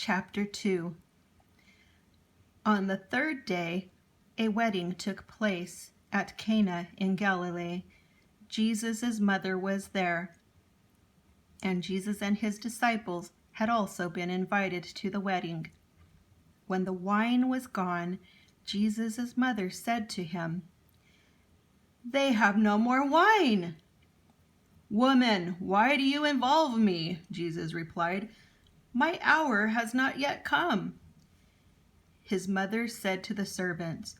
Chapter 2. On the third day, a wedding took place at Cana in Galilee. Jesus' mother was there, and Jesus and his disciples had also been invited to the wedding. When the wine was gone, Jesus' mother said to him, "They have no more wine." "Woman, why do you involve me?" Jesus replied. "My hour has not yet come." His mother said to the servants,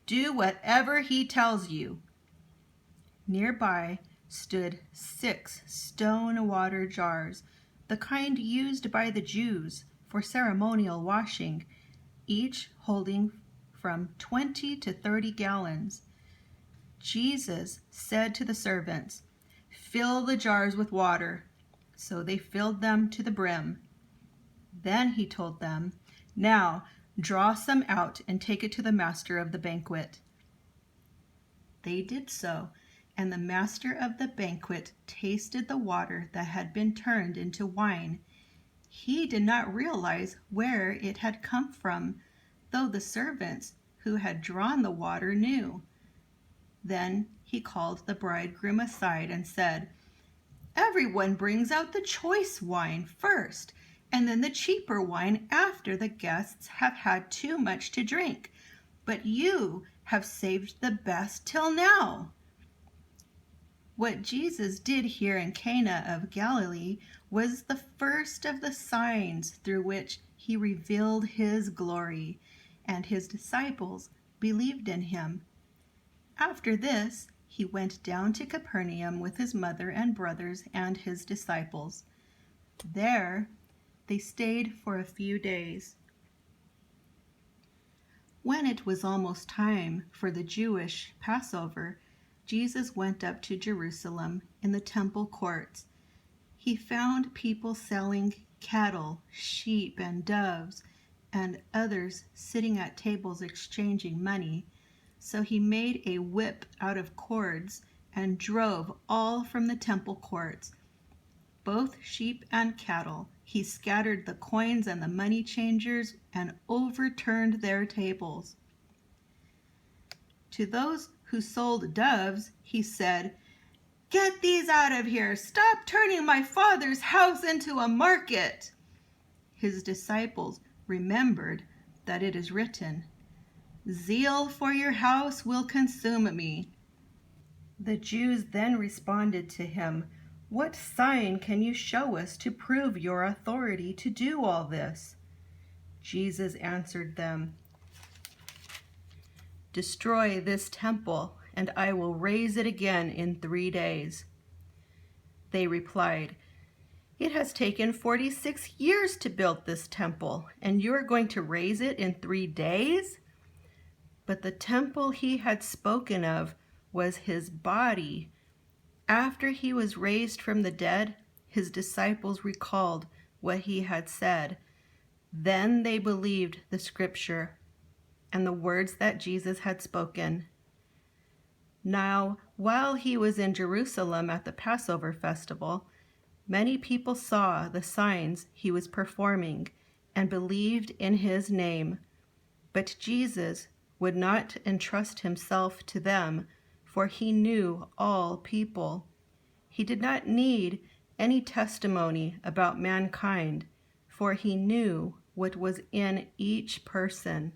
"Do whatever he tells you." Nearby stood 6 stone water jars, the kind used by the Jews for ceremonial washing, each holding from 20 to 30 gallons. Jesus said to the servants, "Fill the jars with water." So they filled them to the brim. Then he told them, "Now draw some out and take it to the master of the banquet." They did so, and the master of the banquet tasted the water that had been turned into wine. He did not realize where it had come from, though the servants who had drawn the water knew. Then he called the bridegroom aside and said, "Everyone brings out the choice wine first, and then the cheaper wine after the guests have had too much to drink. But you have saved the best till now." What Jesus did here in Cana of Galilee was the first of the signs through which he revealed his glory, and his disciples believed in him. After this, he went down to Capernaum with his mother and brothers and his disciples. There they stayed for a few days. When it was almost time for the Jewish Passover, Jesus went up to Jerusalem in the temple courts. He found people selling cattle, sheep, and doves, and others sitting at tables exchanging money. So he made a whip out of cords and drove all from the temple courts, both sheep and cattle. He scattered the coins and the money changers and overturned their tables. To those who sold doves, he said, "Get these out of here! Stop turning my Father's house into a market!" His disciples remembered that it is written, "Zeal for your house will consume me." The Jews then responded to him, "What sign can you show us to prove your authority to do all this?" Jesus answered them, "Destroy this temple, and I will raise it again in 3 days." They replied, "It has taken 46 years to build this temple, and you are going to raise it in 3 days?" But the temple he had spoken of was his body. After he was raised from the dead, his disciples recalled what he had said. Then they believed the scripture and the words that Jesus had spoken. Now, while he was in Jerusalem at the Passover festival, many people saw the signs he was performing and believed in his name. But Jesus would not entrust himself to them, for he knew all people. He did not need any testimony about mankind, for he knew what was in each person.